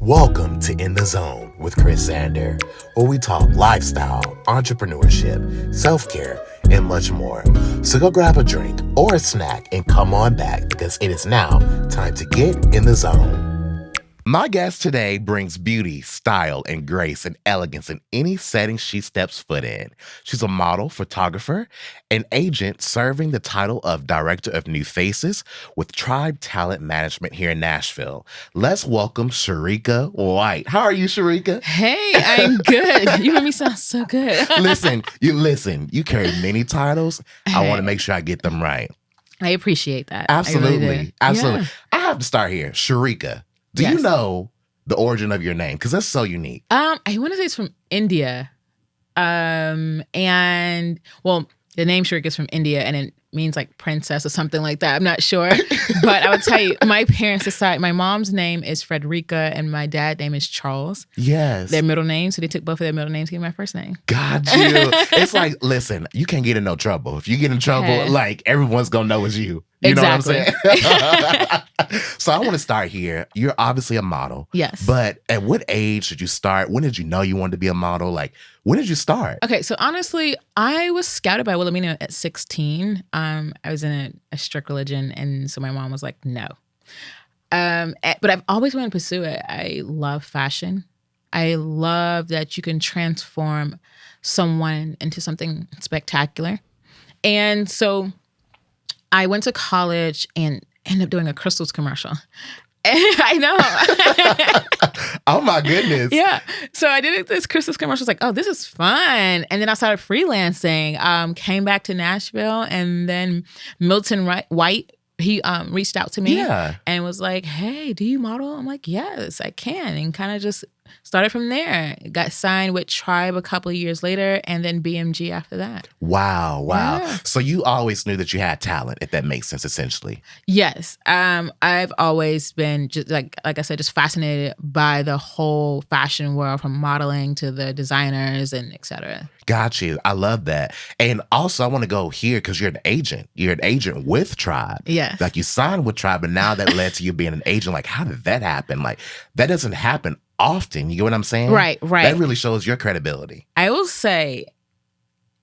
Welcome to In the Zone with Chris Zander, where we talk lifestyle, entrepreneurship, self-care, and much more. So go grab a drink or a snack and come on back because it is now time to get in the zone. My guest today brings beauty, style, and grace and elegance in any setting she steps foot in. She's a model, photographer, and agent serving the title of Director of New Faces with Tribe Talent Management here in Nashville. Let's welcome Charika White. How are you, Charika? Hey, I'm good. You made me sound so good. Listen. You carry many titles. I want to make sure I get them right. I appreciate that. Absolutely. I really do. Absolutely. Yeah. I have to start here. Charika. Do you know the origin of your name? Because that's so unique. I want to say it's from India. And well, the name Charika is from India and it means like princess or something like that. I'm not sure. But I would tell you, my parents decided, my mom's name is Frederica and my dad's name is Charles. Yes. Their middle name. So they took both of their middle names to give me my first name. Got you. It's like, listen, you can't get in no trouble. If you get in trouble, like everyone's going to know it's you. You exactly. know what I'm saying? So I want to start here. You're obviously a model. Yes. But at what age did you start? When did you know you wanted to be a model? Like, when did you start? Okay, so honestly, I was scouted by Wilhelmina at 16. I was in a strict religion, and so my mom was like, no. But I've always wanted to pursue it. I love fashion. I love that you can transform someone into something spectacular. And so I went to college and ended up doing a crystals commercial. I know. Oh my goodness. Yeah. So I did this Christmas commercial. I was like, oh, this is fun. And then I started freelancing, came back to Nashville, and then Milton White, he reached out to me and was like, hey, do you model? I'm like, yes, I can. And kind of just started from there. Got signed with Tribe a couple of years later and then BMG after that. Wow. Yeah. So you always knew that you had talent, if that makes sense, essentially. Yes. I've always been just like I said, just fascinated by the whole fashion world, from modeling to the designers and et cetera. Got you. I love that. And also I want to go here because you're an agent. You're an agent with Tribe. Yes. Like you signed with Tribe, and now that led to you being an agent. Like, how did that happen? Like, that doesn't happen often. You get what I'm saying? Right. That really shows your credibility. I will say,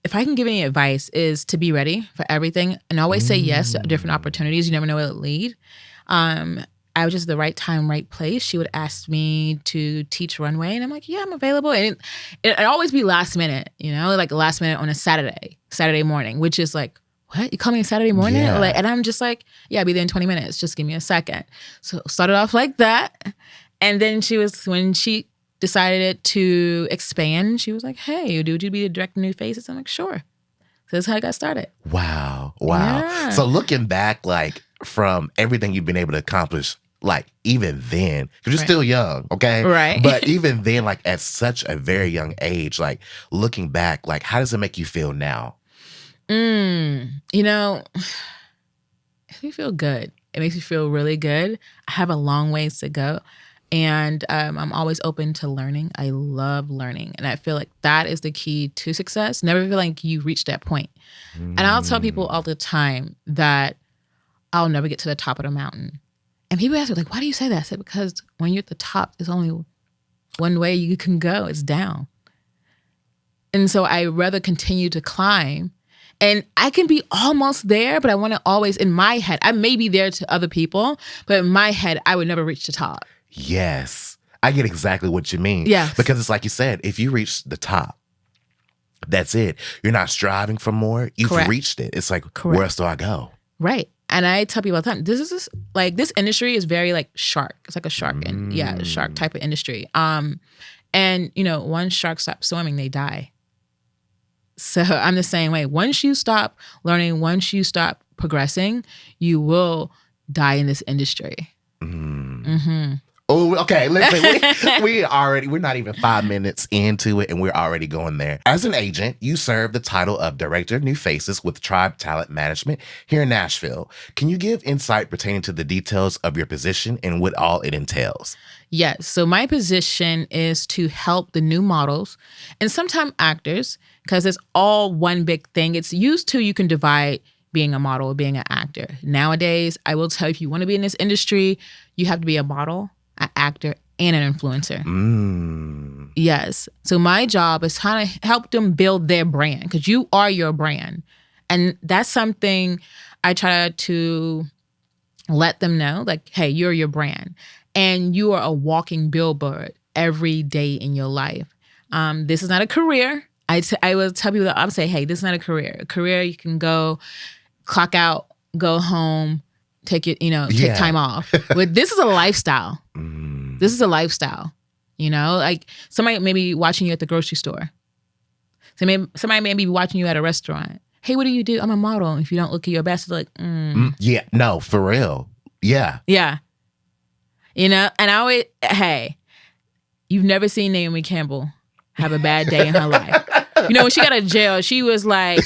if I can give any advice, is to be ready for everything and always say yes to different opportunities. You never know where it'll lead. I was just at the right time, right place. She would ask me to teach runway, and I'm like, yeah, I'm available. And it'd always be last minute, like last minute on a Saturday morning, which is like, what? You call me a Saturday morning? Yeah. And I'm just like, yeah, I'll be there in 20 minutes. Just give me a second. So started off like that. And then when she decided to expand, she was like, hey, would you be the director of New Faces? I'm like, sure. So that's how I got started. Wow. Yeah. So looking back, like, from everything you've been able to accomplish, like, even then, because you're still young, okay? Right. But even then, like, at such a very young age, like, looking back, like, how does it make you feel now? It makes me feel good. It makes me feel really good. I have a long ways to go. And I'm always open to learning. I love learning. And I feel like that is the key to success. Never feel like you reach that point. And I'll tell people all the time that I'll never get to the top of the mountain. And people ask me, like, why do you say that? I said, because when you're at the top, there's only one way you can go. It's down. And so I rather continue to climb. And I can be almost there, but I want to always, in my head, I may be there to other people, but in my head, I would never reach the top. Yes. I get exactly what you mean. Yeah. Because it's like you said, if you reach the top, that's it. You're not striving for more. You've reached it. It's like, where else do I go? Right. And I tell people all the time, this industry is very like shark. It's like a shark shark type of industry. And once sharks stop swimming, they die. So I'm the same way. Once you stop learning, once you stop progressing, you will die in this industry. Mm-hmm. Oh, okay. Listen, we're not even 5 minutes into it, and we're already going there. As an agent, you serve the title of Director of New Faces with Tribe Talent Management here in Nashville. Can you give insight pertaining to the details of your position and what all it entails? Yes. So my position is to help the new models and sometimes actors, because it's all one big thing. It's used to, you can divide being a model or being an actor. Nowadays, I will tell you, if you want to be in this industry, you have to be a model, an actor, and an influencer. Yes. So my job is trying to help them build their brand, because you are your brand. And that's something I try to let them know, like, hey, you're your brand and you are a walking billboard every day in your life. This is not a career. I will tell people that I'll say, hey, this is not a career. A career, you can go clock out, go home, take time off. But this is a lifestyle. This is a lifestyle. Like somebody may be watching you at the grocery store. Somebody may be watching you at a restaurant. Hey, what do you do? I'm a model. If you don't look at your best, like, yeah, no, for real. Yeah. Yeah. And I always, hey, you've never seen Naomi Campbell have a bad day in her life. When she got out of jail, she was like,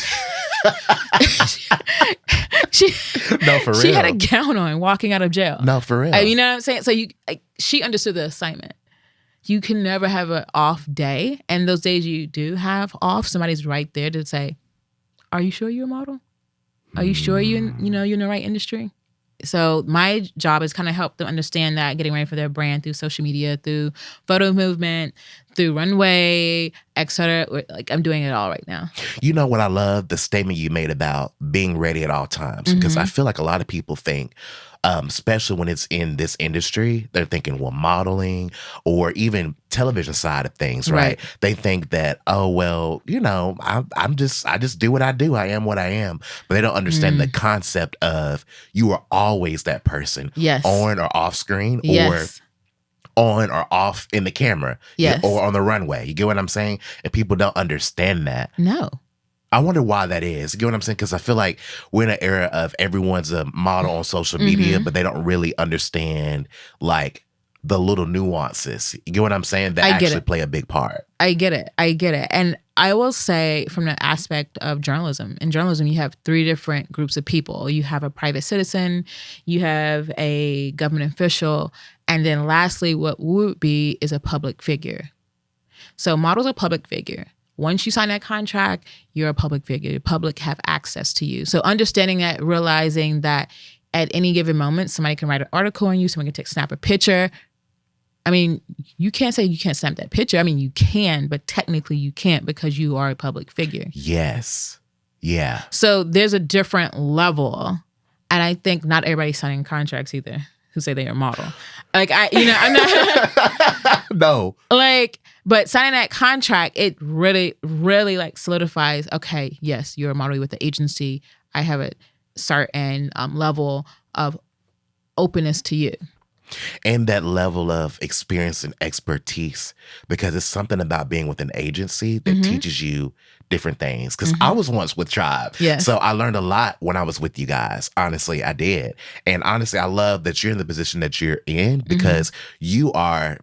no, for real. She had a gown on walking out of jail. No, for real. You know what I'm saying? So she understood the assignment. You can never have an off day. And those days you do have off, somebody's right there to say, are you sure you're a model? Are you sure you're in the right industry? So my job is kind of help them understand that, getting ready for their brand through social media, through photo movement, through runway, etc. Like I'm doing it all right now. You know what I love? The statement you made about being ready at all times. Because I feel like a lot of people think, especially when it's in this industry, they're thinking, well, modeling or even television side of things, right? They think that, oh, well, I just do what I do. I am what I am. But they don't understand the concept of you are always that person. Yes. On or off screen. Yes. Or on or off in the camera. Yes. Or on the runway. You get what I'm saying? And people don't understand that. No. I wonder why that is. You get what I'm saying? Because I feel like we're in an era of everyone's a model on social media, but they don't really understand like the little nuances. You get what I'm saying? That actually play a big part. I get it. And I will say, from the aspect of journalism, in journalism, you have 3 different groups of people. You have a private citizen, you have a government official, and then lastly, what would be is a public figure. So models are a public figure. Once you sign that contract, you're a public figure. The public have access to you. So understanding that, realizing that at any given moment, somebody can write an article on you, somebody can snap a picture. I mean, you can't say you can't snap that picture. I mean, you can, but technically you can't because you are a public figure. Yes. Yeah. So there's a different level. And I think not everybody's signing contracts either who say they're a model. Like, I'm not... No. Like... But signing that contract, it really, really like solidifies, okay, yes, you're a model with the agency. I have a certain level of openness to you. And that level of experience and expertise, because it's something about being with an agency that teaches you different things. Because I was once with Tribe. Yes. So I learned a lot when I was with you guys. Honestly, I did. And honestly, I love that you're in the position that you're in because you are...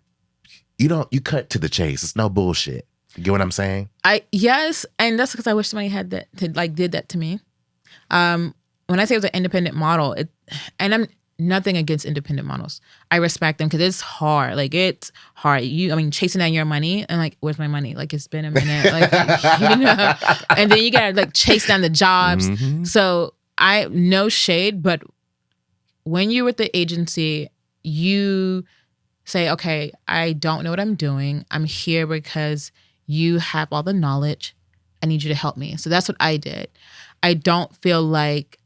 You cut to the chase. It's no bullshit. You get what I'm saying? Yes, and that's because I wish somebody had that did that to me. When I say I was an independent model, and I'm nothing against independent models. I respect them because it's hard. Like it's hard. Chasing down your money and like, where's my money? Like it's been a minute. Like and then you gotta like chase down the jobs. So no shade, but when you're with the agency, you say, okay, I don't know what I'm doing. I'm here because you have all the knowledge. I need you to help me. So that's what I did. I don't feel like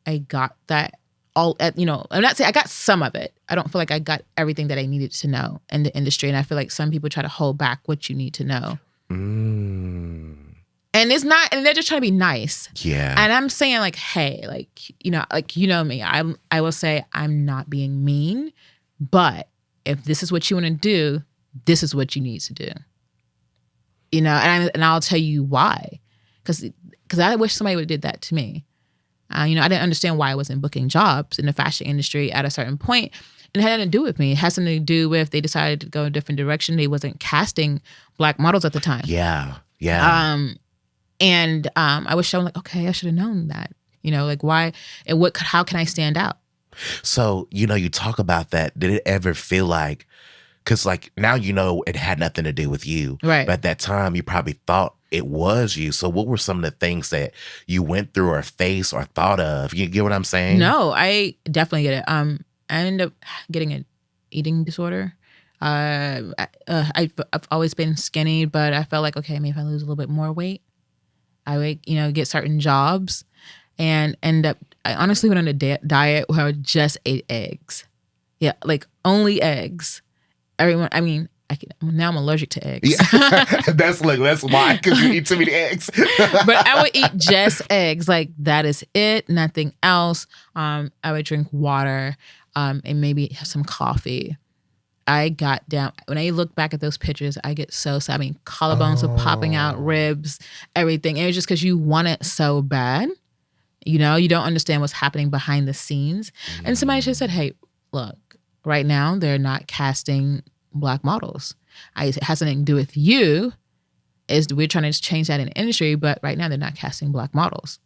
I got that all at, I'm not saying I got some of it. I don't feel like I got everything that I needed to know in the industry. And I feel like some people try to hold back what you need to know. And it's not, and they're just trying to be nice. Yeah. And I'm saying like, hey, me. I will say I'm not being mean, but if this is what you want to do, this is what you need to do. And I'll tell you why. Because I wish somebody would have did that to me. I didn't understand why I wasn't booking jobs in the fashion industry at a certain point. And it had nothing to do with me. It had something to do with they decided to go a different direction. They wasn't casting Black models at the time. Yeah. Yeah. I wish I was like, okay, I should have known that. Why and how can I stand out? So, you talk about that. Did it ever feel like, because like now it had nothing to do with you. Right. But at that time, you probably thought it was you. So what were some of the things that you went through or faced or thought of? You get what I'm saying? No, I definitely get it. I ended up getting an eating disorder. I've always been skinny, but I felt like, okay, maybe if I lose a little bit more weight, I would, get certain jobs and end up, I honestly went on a diet where I just ate eggs. Yeah, like only eggs. Now I'm allergic to eggs. Yeah. That's why, because you eat too many eggs. But I would eat just eggs. Like that is it, nothing else. I would drink water, and maybe have some coffee. I got down. When I look back at those pictures, I get so sad. I mean, collarbones were popping out, ribs, everything. And it was just because you want it so bad. You don't understand what's happening behind the scenes. And somebody just said, hey, look, right now they're not casting Black models. It has nothing to do with you. We're trying to change that in the industry, but right now they're not casting Black models.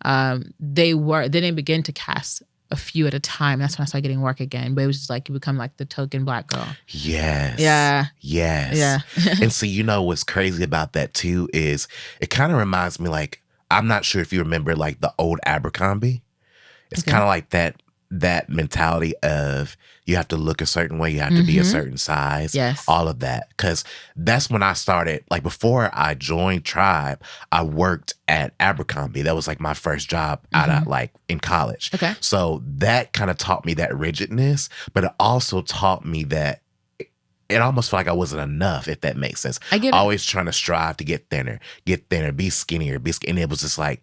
They didn't begin to cast a few at a time. That's when I started getting work again. But it was just like you become like the token Black girl. Yes. Yeah. Yes. Yeah. And so what's crazy about that too is it kind of reminds me, like, I'm not sure if you remember like the old Abercrombie. It's kind of like that mentality of you have to look a certain way, you have to be a certain size, yes, all of that. Because that's when I started, like before I joined Tribe, I worked at Abercrombie. That was like my first job out of like in college. Okay. So that kind of taught me that rigidness, but it also taught me that it almost felt like I wasn't enough, if that makes sense. I get it. Always trying to strive to get thinner, be skinnier, and it was just like,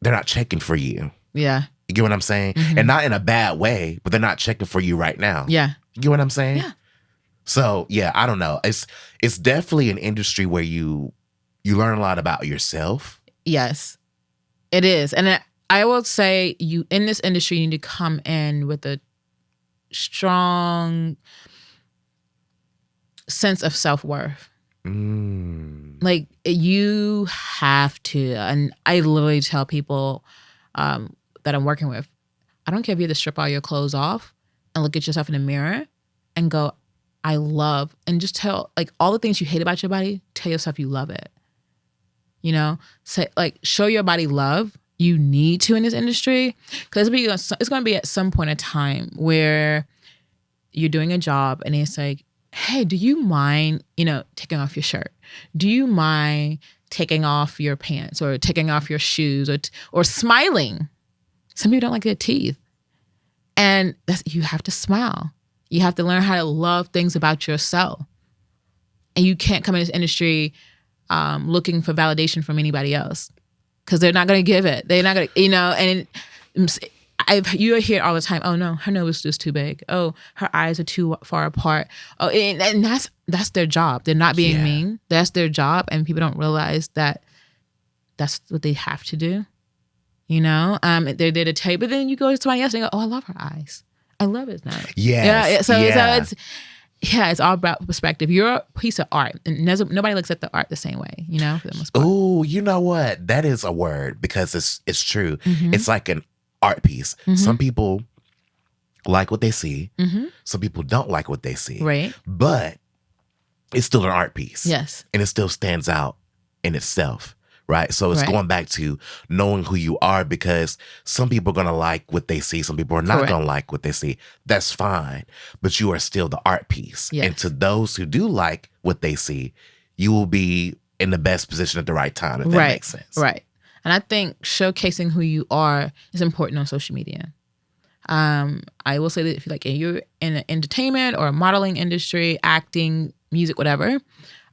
they're not checking for you. Yeah. You get what I'm saying? And not in a bad way, but they're not checking for you right now. Yeah. You get what I'm saying? Yeah. So yeah, I don't know. It's definitely an industry where you learn a lot about yourself. Yes, it is. And I will say in this industry, you need to come in with a strong sense of self-worth. Like you have to, and I literally tell people that I'm working with, I don't care if you have to strip all your clothes off and look at yourself in the mirror and go, I love, and just tell like all the things you hate about your body, tell yourself you love it. Say like show your body love. You need to in this industry, because it's going to be at some point in time where you're doing a job and it's like, hey, do you mind, taking off your shirt? Do you mind taking off your pants or taking off your shoes or smiling? Some people don't like their teeth. And you have to smile. You have to learn how to love things about yourself. And you can't come in this industry looking for validation from anybody else, because they're not going to give it. They're not going to, and you hear it all the time. Oh no, her nose is too big. Oh, her eyes are too far apart. Oh, and that's their job. They're not being mean. That's their job. And people don't realize that that's what they have to do. They're there to tell you, but then you go to somebody else and they go, oh, I love her eyes. I love his nose. Yes. So it's all about perspective. You're a piece of art, and nobody looks at the art the same way, for the most part. Oh, you know what? That is a word, because it's true. It's like an art piece. Some people like what they see. Some people don't like what they see. Right. But it's still an art piece. Yes. And it still stands out in itself. Right. So it's going back to knowing who you are, because some people are going to like what they see. Some people are not going to like what they see. That's fine. But you are still the art piece. Yes. And to those who do like what they see, you will be in the best position at the right time, if that makes sense. Right. And I think showcasing who you are is important on social media. I will say that if you're in the entertainment or modeling industry, acting, music, whatever,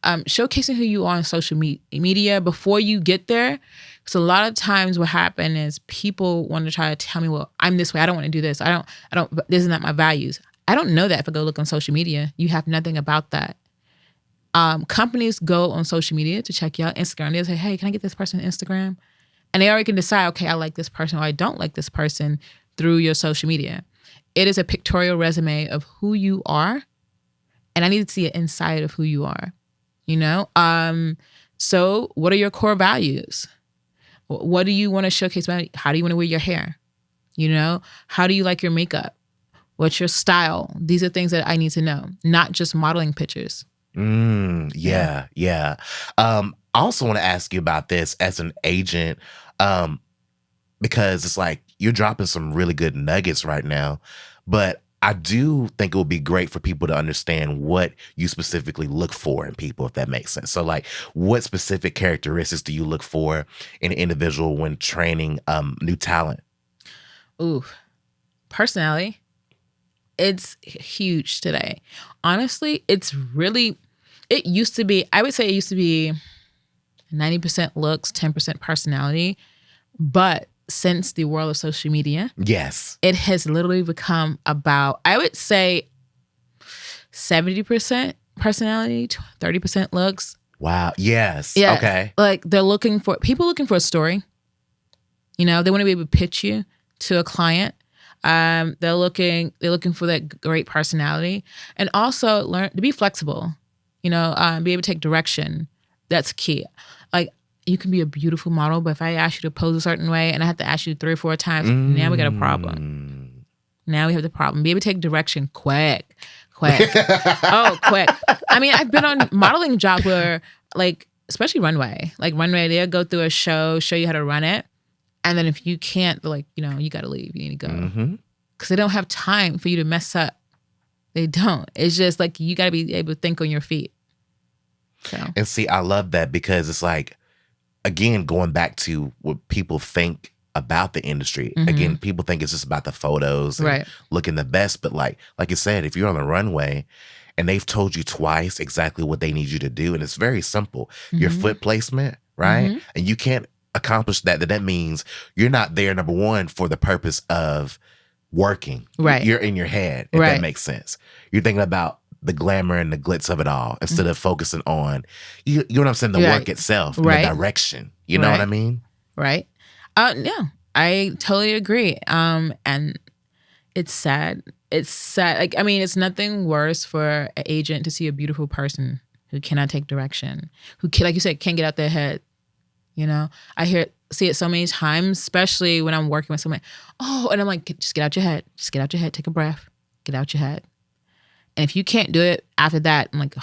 showcasing who you are on social media before you get there. So a lot of times what happens is people want to try to tell me, well, I'm this way. I don't want to do this. I don't, this is not my values. I don't know that if I go look on social media. You have nothing about that. Companies go on social media to check you out. Instagram, they'll say, hey, can I get this person on Instagram? And they already can decide, okay, I like this person or I don't like this person through your social media. It is a pictorial resume of who you are. And I need to see it inside of who you are. So what are your core values? What do you want to showcase? How do you want to wear your hair? How do you like your makeup? What's your style? These are things that I need to know, not just modeling pictures. Yeah. I also want to ask you about this as an agent, because it's like you're dropping some really good nuggets right now, but I do think it would be great for people to understand what you specifically look for in people, if that makes sense. So, like, what specific characteristics do you look for in an individual when training new talent? Ooh, personality. It's huge today. Honestly, it used to be, I would say it used to be 90% looks, 10% personality. But since the world of social media, Yes. it has literally become about, I would say, 70% personality, 30% looks. Wow. Yes. Yeah. Okay. Like people looking for a story. They want to be able to pitch you to a client. They're looking for that great personality, and also learn to be flexible. Be able to take direction. That's key. Like, you can be a beautiful model, but if I ask you to pose a certain way and I have to ask you 3 or 4 times, now we got a problem. Now we have the problem. Be able to take direction quick. Oh, quick. I mean, I've been on modeling jobs where, like, especially runway. Like, runway, they'll go through a show you how to run it. And then if you can't, like, you got to leave. You need to go. Because they don't have time for you to mess up. They don't. It's just like you got to be able to think on your feet. So. And see, I love that because it's like, again, going back to what people think about the industry. Again, people think it's just about the photos and looking the best. But like you said, if you're on the runway and they've told you twice exactly what they need you to do, and it's very simple, your foot placement, right? And you can't accomplish that, that means you're not there, number one, for the purpose of working. Right. You're in your head, if that makes sense. You're thinking about the glamour and the glitz of it all instead of focusing on, you know what I'm saying, the work itself, and the direction. You know what I mean? Right. Yeah, I totally agree. And it's sad. It's sad. Like, I mean, it's nothing worse for an agent to see a beautiful person who cannot take direction, who, like you said, can't get out their head. I see it so many times, especially when I'm working with someone. Oh, and I'm like, just get out your head. Just get out your head. Take a breath. Get out your head. And if you can't do it after that, I'm like,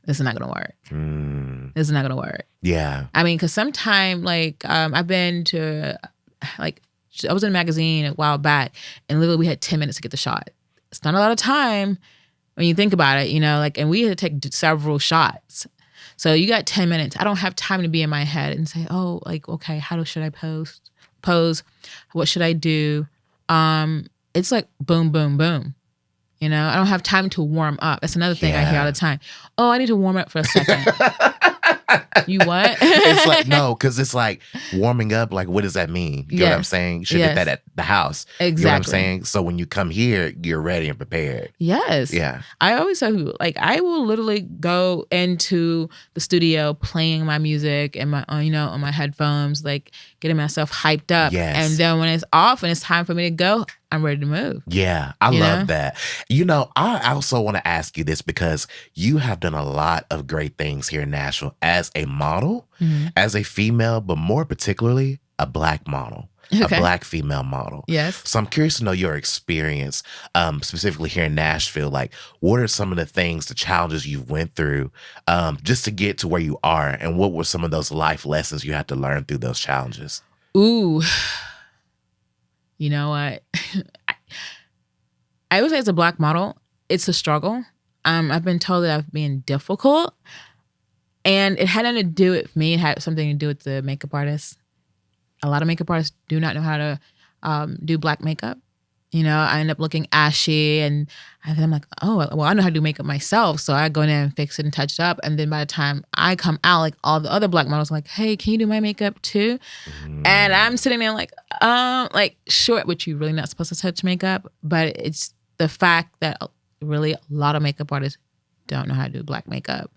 this is not going to work. This is not going to work. Yeah. I mean, because sometimes, like, I've been to, like, I was in a magazine a while back, and literally we had 10 minutes to get the shot. It's not a lot of time when you think about it, like, and we had to take several shots. So you got 10 minutes. I don't have time to be in my head and say, oh, like, okay, how should I pose? What should I do? It's like boom, boom, boom. I don't have time to warm up. That's another thing I hear all the time. Oh, I need to warm up for a second. You what? It's like, no, because it's like warming up. Like, what does that mean? You know what I'm saying? You should get that at the house. Exactly. You know what I'm saying? So when you come here, you're ready and prepared. Yes. Yeah. I always tell people, like, I will literally go into the studio playing my music and my, on my headphones, like getting myself hyped up. Yes. And then when it's off and it's time for me to go, I'm ready to move. Yeah, I love that. I also want to ask you this because you have done a lot of great things here in Nashville as a model, as a female, but more particularly a Black model, a Black female model. Yes. So I'm curious to know your experience, specifically here in Nashville. Like, what are some of the things, the challenges you've went through just to get to where you are? And what were some of those life lessons you had to learn through those challenges? Ooh. You know what? I would say as a Black model, it's a struggle. I've been told that I've been difficult. And it had nothing to do with me. It had something to do with the makeup artists. A lot of makeup artists do not know how to do Black makeup. I end up looking ashy, and then I'm like, oh, well, I know how to do makeup myself. So I go in there and fix it and touch it up. And then by the time I come out, like all the other Black models are like, hey, can you do my makeup too? And I'm sitting there like sure, which you're really not supposed to touch makeup. But it's the fact that really a lot of makeup artists don't know how to do Black makeup.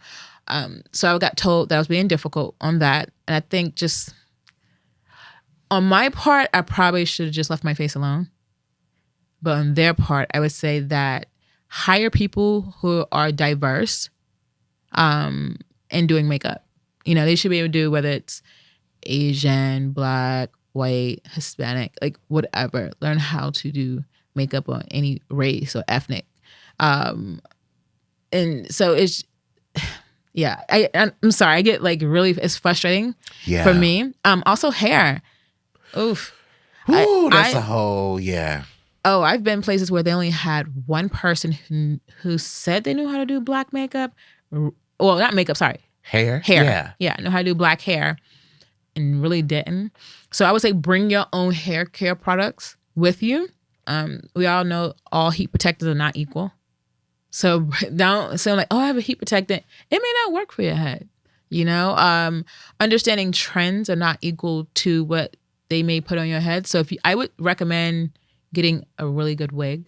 So I got told that I was being difficult on that. And I think just on my part, I probably should have just left my face alone. But on their part, I would say that hire people who are diverse in doing makeup. They should be able to do, whether it's Asian, Black, white, Hispanic, like whatever. Learn how to do makeup on any race or ethnic. And so it's, yeah, I'm sorry. I get like really, it's frustrating for me. Also hair. Oof. Ooh, that's a whole, yeah. Oh, I've been places where they only had one person who said they knew how to do black makeup. Well, not makeup, sorry. Hair? Yeah, know how to do black hair and really didn't. So I would say bring your own hair care products with you. We all know all heat protectors are not equal. So don't say like, oh, I have a heat protectant. It may not work for your head. You know, understanding trends are not equal to what they may put on your head. So I would recommend getting a really good wig,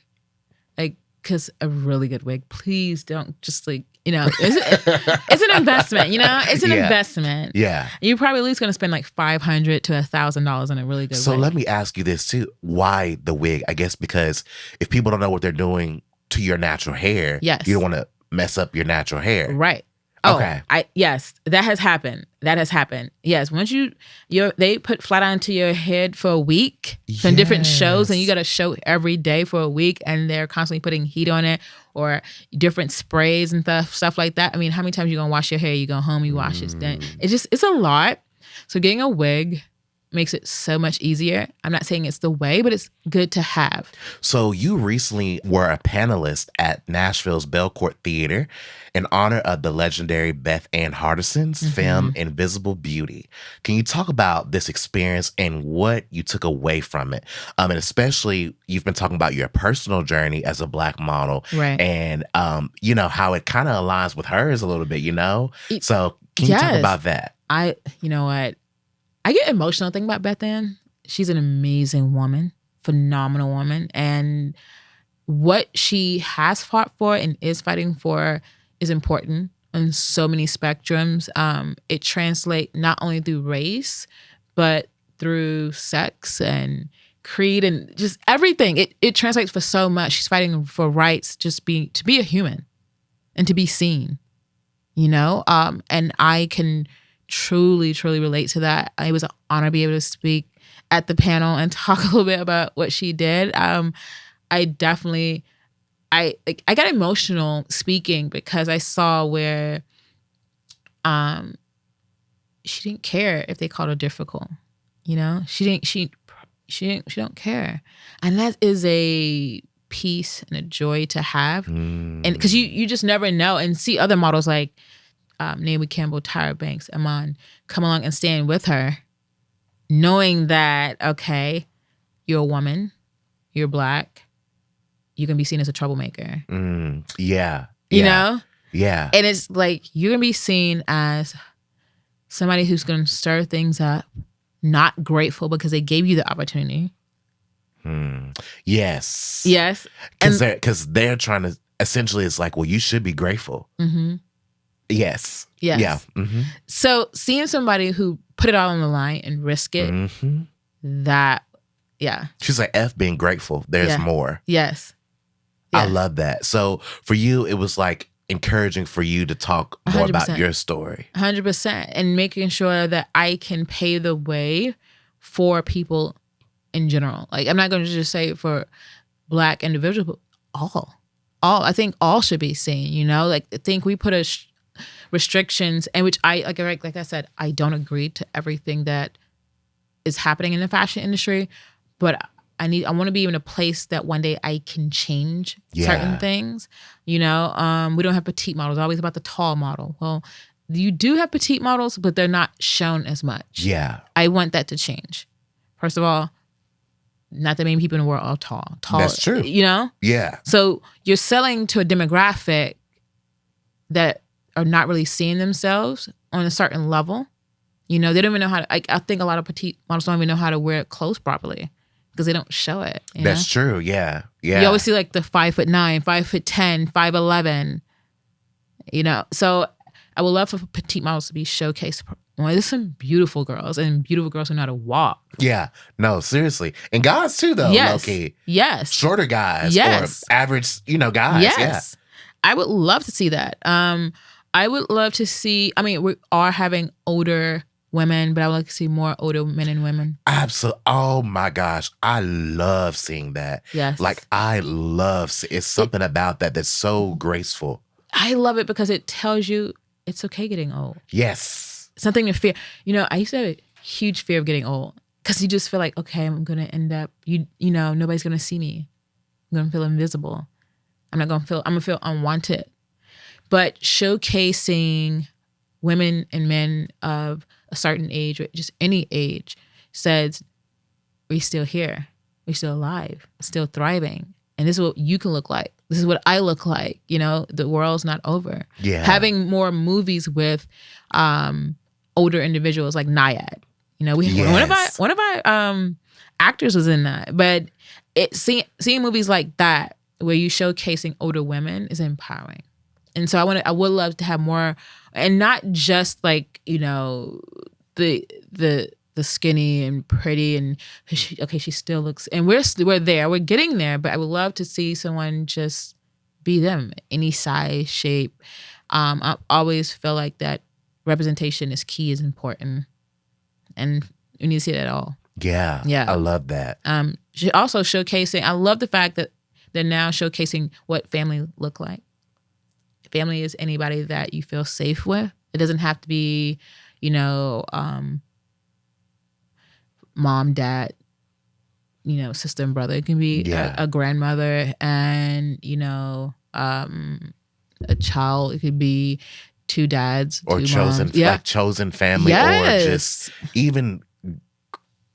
like, because a really good wig, please don't just like, you know, it's an investment, you know, it's an investment. Yeah. You're probably at least going to spend like $500 to $1,000 on a really good wig. So let me ask you this too. Why the wig? I guess because if people don't know what they're doing to your natural hair, yes, you don't want to mess up your natural hair. Right. Okay. Yes, that has happened. Yes, once they put flat onto your head for a week from different shows, and you got a show every day for a week, and they're constantly putting heat on it or different sprays and stuff like that. I mean, how many times you gonna wash your hair? You go home, you wash it. Then it's a lot. So getting a wig makes it so much easier. I'm not saying it's the way, but it's good to have. So you recently were a panelist at Nashville's Belcourt Theater in honor of the legendary Beth Ann Hardison's film Invisible Beauty. Can you talk about this experience and what you took away from it? And especially, you've been talking about your personal journey as a Black model, right? And you know how it kind of aligns with hers a little bit, you know. So can you talk about that? You know what? I get emotional thinking about Beth Ann. She's an amazing woman, phenomenal woman. And what she has fought for and is fighting for is important on so many spectrums. It translates not only through race, but through sex and creed and just everything. It translates for so much. She's fighting for rights, to be a human and to be seen, you know? And I can truly relate to that. It was an honor to be able to speak at the panel and talk a little bit about what she did. I got emotional speaking because I saw where she didn't care if they called her difficult. You know, she don't care. And that is a peace and a joy to have. And because you just never know, and see other models like Naomi Campbell, Tyra Banks, Iman come along and stand with her, knowing that, okay, you're a woman, you're Black, you can be seen as a troublemaker. Yeah. You know? Yeah. And it's like, you're going to be seen as somebody who's going to stir things up, not grateful because they gave you the opportunity. Yes. Yes. Because they're trying to, essentially, it's like, well, you should be grateful. Yes. Yeah. So seeing somebody who put it all on the line and risk it, She's like, F being grateful. There's more. Yes. I love that. So for you, it was like encouraging for you to talk more 100%. about your story. 100%. And making sure that I can pave the way for people in general. Like, I'm not going to just say for Black individuals, but all. I think all should be seen, you know? Like, I think we put restrictions, and which like I said, I don't agree to everything that is happening in the fashion industry, but I want to be in a place that one day I can change certain things. You know, we don't have petite models. It's always about the tall model. Well, you do have petite models, but they're not shown as much. Yeah. I want that to change. First of all, not that many people in the world are tall. That's true. You know? Yeah. So you're selling to a demographic that are not really seeing themselves on a certain level. You know, they don't even know how to, I think a lot of petite models don't even know how to wear clothes properly because they don't show it. That's true. Yeah. Yeah. You always see like the 5'9", 5'10", 5'11", you know. So I would love for petite models to be showcased. Well, there's some beautiful girls and beautiful girls who know how to walk. Yeah. No, seriously. And guys too, though. Yes. Low-key. Yes. Shorter guys. Yes. Or average, guys. Yes. Yeah. I would love to see that. I would love to see, we are having older women, but I would like to see more older men and women. Absolutely. Oh my gosh. I love seeing that. Yes. Like it's something about that that's so graceful. I love it because it tells you it's okay getting old. Yes. Something to fear. I used to have a huge fear of getting old because you just feel like, okay, I'm going to end up, nobody's going to see me. I'm gonna feel invisible. I'm gonna feel unwanted. But showcasing women and men of a certain age, or just any age, says we're still here, we're still alive, still thriving, and this is what you can look like. This is what I look like. The world's not over. Yeah. Having more movies with older individuals like Nayad. One of our actors was in that. But seeing movies like that where you showcasing older women is empowering. And so I would love to have more, and not just like, the skinny and pretty and she still looks, and we're there, we're getting there, but I would love to see someone just be them, any size, shape. I always feel like that representation is key, is important, and we need to see that all. Yeah. I love that. Also showcasing, I love the fact that they're now showcasing what family look like. Family is anybody that you feel safe with. It doesn't have to be, mom, dad, sister and brother. It can be a grandmother and, a child. It could be two dads, or two chosen, moms. like chosen family, or just even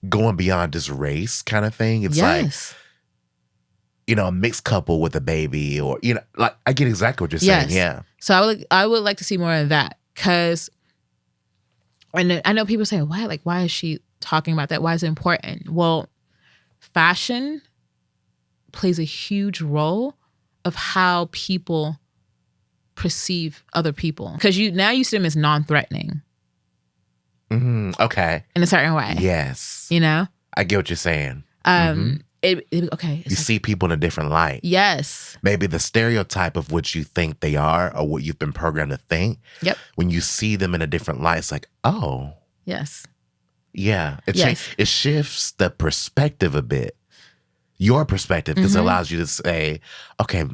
going beyond just race kind of thing. It's like, a mixed couple with a baby, or, like, I get exactly what you're saying. Yeah. So I would like to see more of that, because I know people say, why is she talking about that? Why is it important? Well, fashion plays a huge role of how people perceive other people, because you see them as non-threatening. Okay. In a certain way. Yes. I get what you're saying. You see people in a different light. Yes. Maybe the stereotype of what you think they are, or what you've been programmed to think. Yep. When you see them in a different light, it's like, oh. Yes. Yeah. It shifts the perspective a bit. Your perspective, because it allows you to say, okay,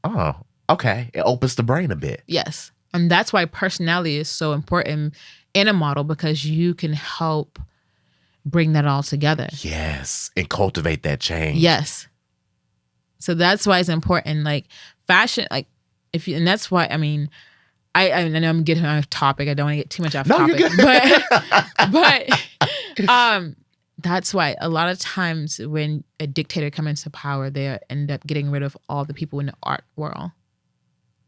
oh, okay. It opens the brain a bit. Yes. And that's why personality is so important in a model, because you can help bring that all together. Yes. And cultivate that change. Yes. So that's why it's important. Like fashion, and that's why, I know I'm getting off topic. I don't want to get too much off topic. But that's why a lot of times when a dictator comes into power, they end up getting rid of all the people in the art world,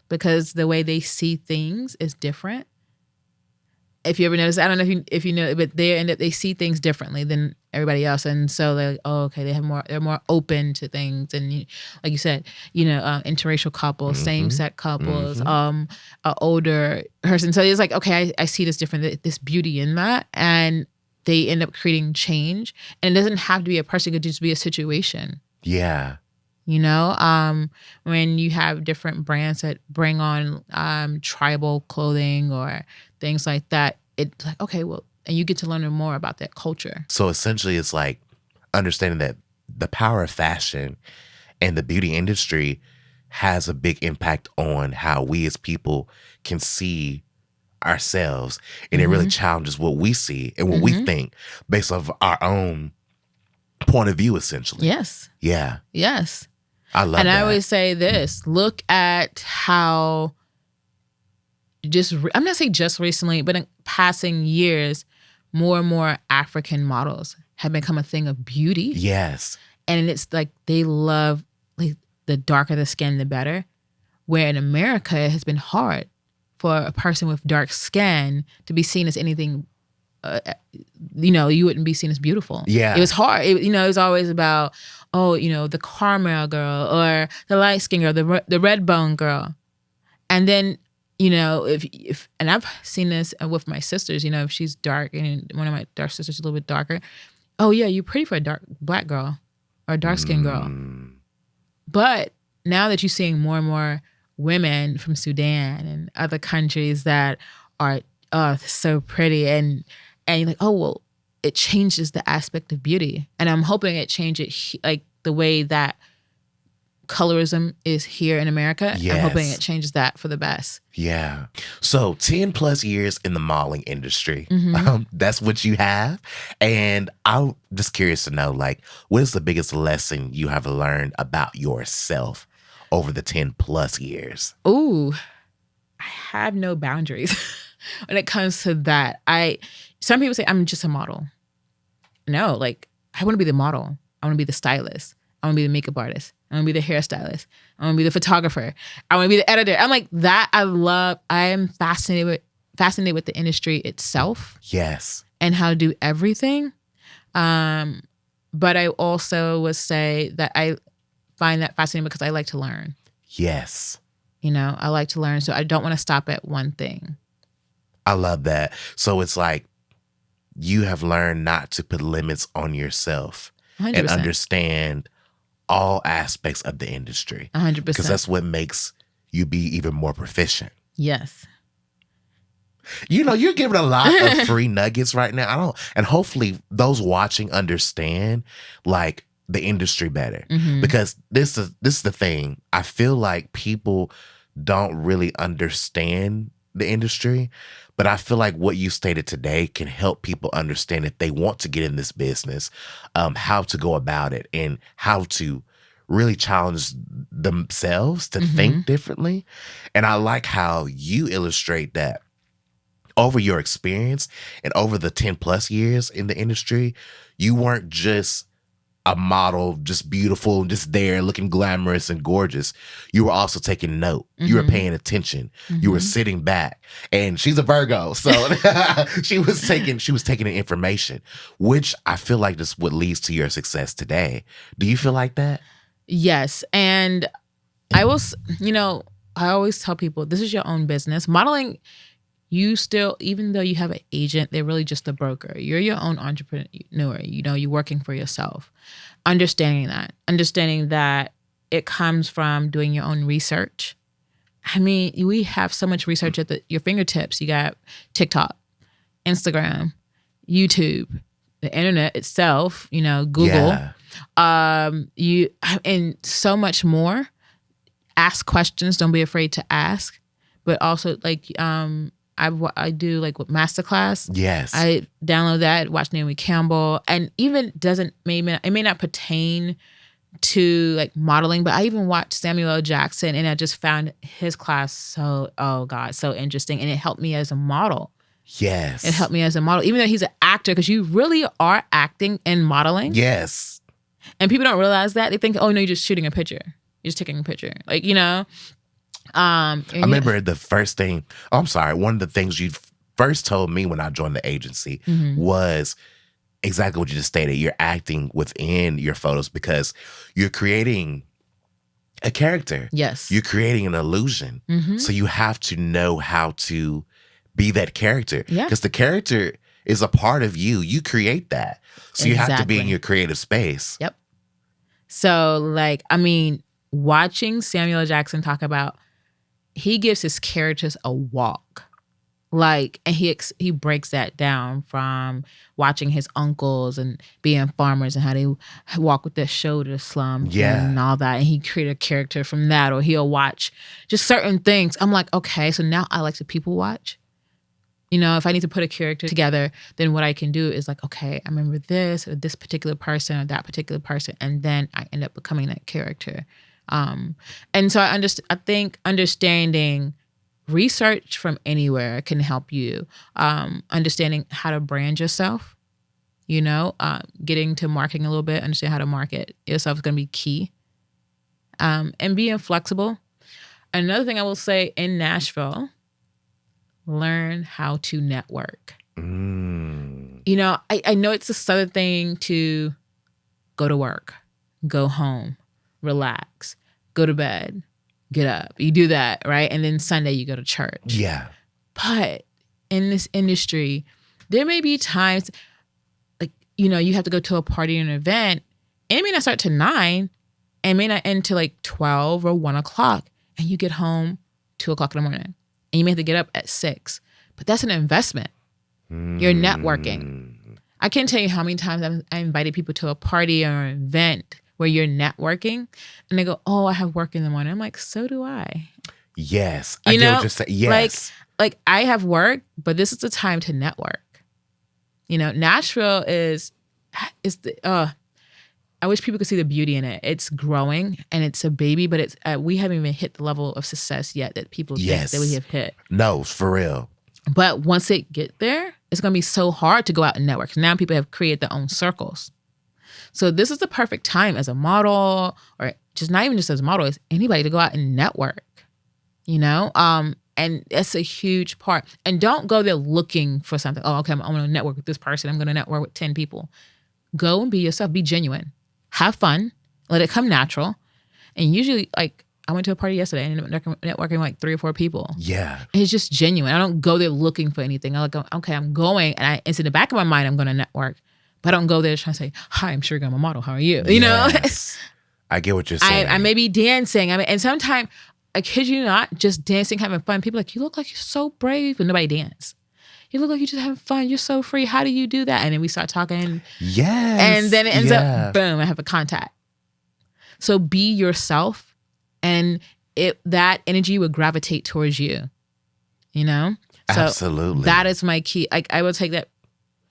because the way they see things is different. If you ever notice, I don't know if you know, but they see things differently than everybody else, and so they're like, oh, okay, they're more open to things, and like you said, interracial couples, same-sex couples, an older person. So it's like, okay, I see this different, this beauty in that, and they end up creating change, and it doesn't have to be a person; it could just be a situation. Yeah. When you have different brands that bring on tribal clothing or things like that, it's like, okay, well, and you get to learn more about that culture. So essentially, it's like understanding that the power of fashion and the beauty industry has a big impact on how we as people can see ourselves. And it really challenges what we see and what we think based off our own point of view, essentially. Yes. Yeah. Yes. I love that. And I always say this, look at how I'm not saying just recently, but in passing years, more and more African models have become a thing of beauty. Yes. And it's like they love, like, the darker the skin, the better. Where in America, it has been hard for a person with dark skin to be seen as anything, you wouldn't be seen as beautiful. Yeah. It was hard. It was always about, the caramel girl or the light skin girl, the red bone girl. And then, if and I've seen this with my sisters, if she's dark and one of my dark sisters is a little bit darker, oh yeah, you're pretty for a dark black girl or a dark skinned girl. But now that you're seeing more and more women from Sudan and other countries that are so pretty, and you're like, oh well, it changes the aspect of beauty, and I'm hoping it changes like the way that colorism is here in America. I'm hoping Yes. it changes that for the best. Yeah. So 10 plus years in the modeling industry. Mhm. That's what you have. And I'm just curious to know, like, what is the biggest lesson you have learned about yourself over the 10 plus years? Ooh, I have no boundaries when it comes to that. Some people say I'm just a model. No, like I want to be the model. I want to be the stylist. I want to be the makeup artist. I want to be the hairstylist. I want to be the photographer. I want to be the editor. I'm like that. I am fascinated with the industry itself Yes. and how to do everything. But I also would say that I find that fascinating because I like to learn. Yes. I like to learn. So I don't want to stop at one thing. I love that. So it's like you have learned not to put limits on yourself 100%. and understand all aspects of the industry. 100%. Because that's what makes you be even more proficient. Yes. You're giving a lot of free nuggets right now. And hopefully those watching understand like the industry better. Mhm. Because this is the thing. I feel like people don't really understand the industry, but I feel like what you stated today can help people understand if they want to get in this business, how to go about it and how to really challenge themselves to think differently. And I like how you illustrate that over your experience and over the 10 plus years in the industry, you weren't just a model, just beautiful, just there looking glamorous and gorgeous. You were also taking note. You were paying attention. You were sitting back. And she's a Virgo, so she was taking the information, which I feel like this what leads to your success today. Do you feel like that? Yes. And I always tell people, this is your own business. Modeling, you still, even though you have an agent, they're really just a broker. You're your own entrepreneur. You're working for yourself. Understanding that it comes from doing your own research. I mean, we have so much research at your fingertips. You got TikTok, Instagram, YouTube, the internet itself, Google. Yeah. And so much more. Ask questions. Don't be afraid to ask. But also, like, I do like with masterclass. Yes. I download that, watch Naomi Campbell, and even it may not pertain to like modeling, but I even watched Samuel L. Jackson, and I just found his class so interesting, and it helped me as a model. Yes. It helped me as a model, even though he's an actor, because you really are acting and modeling. Yes. And people don't realize that. They think, oh no, you're just shooting a picture. You're just taking a picture. Like, I remember the first thing, one of the things you first told me when I joined the agency was exactly what you just stated. You're acting within your photos because you're creating a character. Yes. You're creating an illusion. So you have to know how to be that character. Yeah. Because the character is a part of you. You create that. So you have to be in your creative space. Yep. So watching Samuel L. Jackson talk about, he gives his characters a walk. And he breaks that down from watching his uncles and being farmers and how they walk with their shoulders slumped and all that. And he create a character from that, or he'll watch just certain things. I'm like, okay, so now I like to people watch. If I need to put a character together, then what I can do is like, okay, I remember this or this particular person or that particular person, and then I end up becoming that character. And so I think understanding research from anywhere can help you. Understanding how to brand yourself, getting to marketing a little bit, understand how to market yourself is going to be key. And being flexible. Another thing I will say in Nashville, learn how to network. I know it's a southern thing to go to work, go home, relax, go to bed, get up. You do that, right? And then Sunday you go to church. Yeah. But in this industry, there may be times you have to go to a party or an event, and it may not start till 9 and may not end till 12 or 1 o'clock. And you get home 2 o'clock in the morning. And you may have to get up at 6. But that's an investment. You're networking. I can't tell you how many times I invited people to a party or an event where you're networking and they go, oh, I have work in the morning. I'm like, so do I. Yes. I get what you're saying. Yes. Like I have work, but this is the time to network. Nashville is the, I wish people could see the beauty in it. It's growing and it's a baby, but it's we haven't even hit the level of success yet that people think that we have hit. No, for real. But once it get there, it's going to be so hard to go out and network. Now people have created their own circles. So this is the perfect time as a model, or just not even just as a model, as anybody to go out and network, and that's a huge part. And don't go there looking for something. Oh, okay, I'm going to network with this person. I'm going to network with 10 people. Go and be yourself. Be genuine. Have fun. Let it come natural. And usually, like, I went to a party yesterday and ended up networking with like 3 or 4 people. Yeah. It's just genuine. I don't go there looking for anything. I'm like, okay, I'm going. And it's in the back of my mind, I'm going to network. But I don't go there trying to say, hi, I'm Charika, I'm a model. How are you? You know? I get what you're saying. I may be dancing. And sometimes, I kid you not, just dancing, having fun. People are like, you look like you're so brave. But nobody dance. You look like you're just having fun. You're so free. How do you do that? And then we start talking. Yes. And then it ends up, boom, I have a contact. So be yourself, and that energy will gravitate towards you. So absolutely. That is my key. Like, I will take that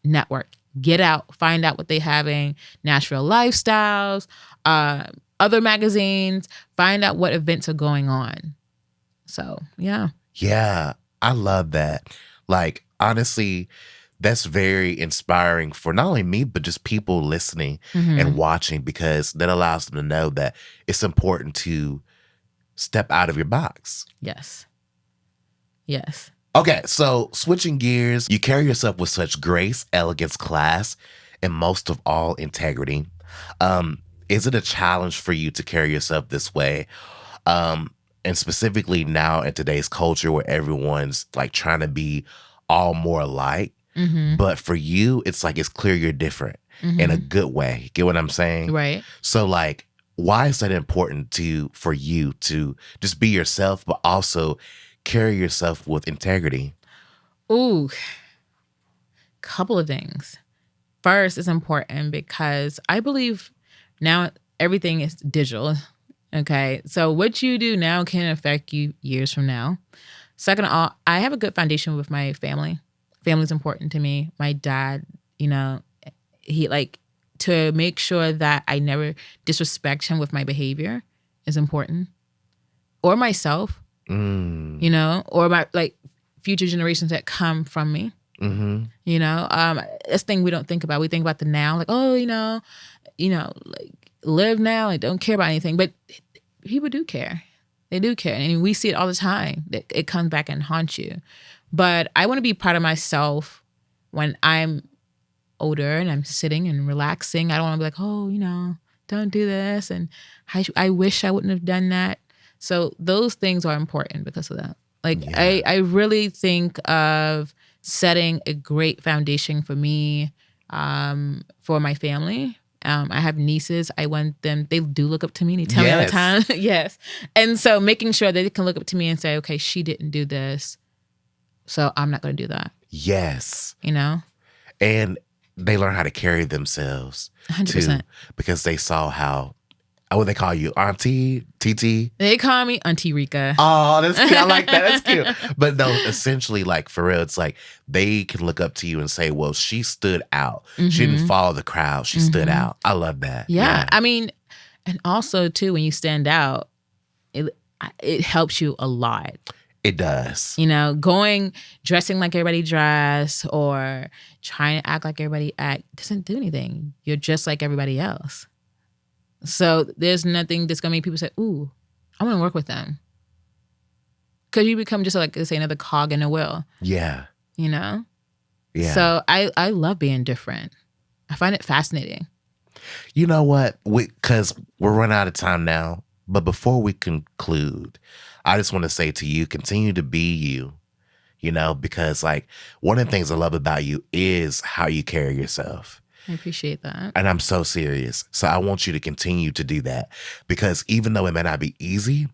network, get out, find out what they're having, Nashville Lifestyles, other magazines, find out what events are going on. So, yeah. Yeah, I love that. Like, honestly, that's very inspiring for not only me, but just people listening and watching, because that allows them to know that it's important to step out of your box. Yes. Okay, so switching gears, you carry yourself with such grace, elegance, class, and most of all, integrity. Is it a challenge for you to carry yourself this way? And specifically now in today's culture where everyone's like trying to be all more alike. But for you, it's like it's clear you're different in a good way. Get what I'm saying? Right. So like, why is that important for you to just be yourself, but also carry yourself with integrity? Ooh, couple of things. First, it's important because I believe now everything is digital. Okay. So what you do now can affect you years from now. Second of all, I have a good foundation with my family. Family's important to me. My dad, he to make sure that I never disrespect him with my behavior is important. Or myself, or my future generations that come from me. This thing we don't think about. We think about the now, like, oh, live now and don't care about anything. But people do care. They do care. And we see it all the time. It comes back and haunts you. But I want to be proud of myself when I'm older and I'm sitting and relaxing. I don't want to be like, oh, don't do this. And I wish I wouldn't have done that. So those things are important because of that. I really think of setting a great foundation for me, for my family. I have nieces. I want them, they do look up to me. They tell me all the time. Yes. And so making sure that they can look up to me and say, okay, she didn't do this, so I'm not going to do that. Yes. And they learn how to carry themselves 100%. too, because they saw how, what they call you, Auntie, TT? They call me Auntie Rika. Oh, that's cute. I like that. That's cute. But no, essentially, like, for real, it's like they can look up to you and say, well, she stood out. She didn't follow the crowd. She stood out. I love that. Yeah. I mean, and also, too, when you stand out, it helps you a lot. It does. Dressing like everybody dress or trying to act like everybody act doesn't do anything. You're just like everybody else. So there's nothing that's going to make people say, ooh, I want to work with them. Because you become just like, say, another cog in a wheel. Yeah. Yeah. So I love being different. I find it fascinating. You know what? Because we're running out of time now. But before we conclude, I just want to say to you, continue to be you, because like one of the things I love about you is how you carry yourself. I appreciate that. And I'm so serious. So I want you to continue to do that, because even though it may not be easy,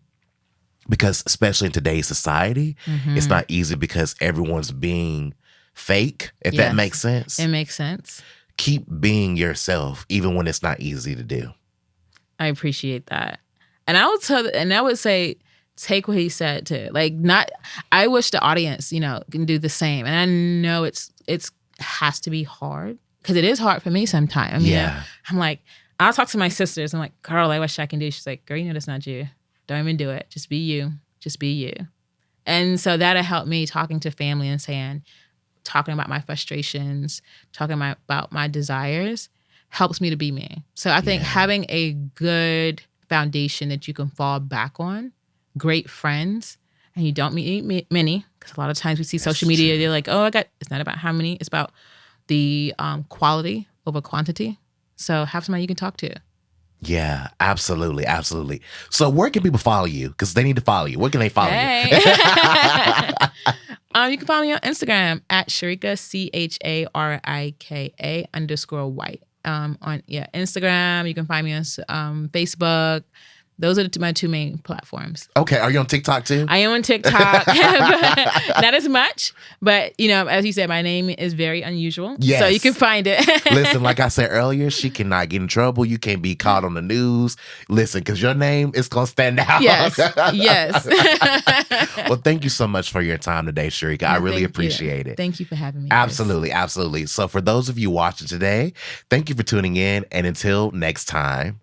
because especially in today's society, it's not easy because everyone's being fake, if that makes sense. It makes sense. Keep being yourself, even when it's not easy to do. I appreciate that. And I would say, take what he said too. Like, not, I wish the audience, can do the same. And I know it's has to be hard, because it is hard for me sometimes. I mean, Yeah. I'm like, I'll talk to my sisters. I'm like, girl, I wish I can do. She's like, girl, that's not you. Don't even do it. Just be you. Just be you. And so that helped me, talking to family and talking about my frustrations, talking about my desires, helps me to be me. So I think having a good foundation that you can fall back on, great friends, and you don't meet many, because a lot of times we see social media, they're like, oh, it's not about how many, it's about the quality over quantity. So have somebody you can talk to. Yeah, absolutely. Absolutely. So where can people follow you? Because they need to follow you. Where can they follow you? You can follow me on Instagram at Charika, CHARIKA _White. On Instagram. You can find me on Facebook. Those are my two main platforms. Okay. Are you on TikTok too? I am on TikTok. Not as much. But, as you said, my name is very unusual. Yes. So you can find it. Listen, like I said earlier, she cannot get in trouble. You can't be caught on the news. Listen, because your name is going to stand out. Yes. Yes. Well, thank you so much for your time today, Charika. I really appreciate it. Thank you for having me. Absolutely. Chris. Absolutely. So for those of you watching today, thank you for tuning in. And until next time.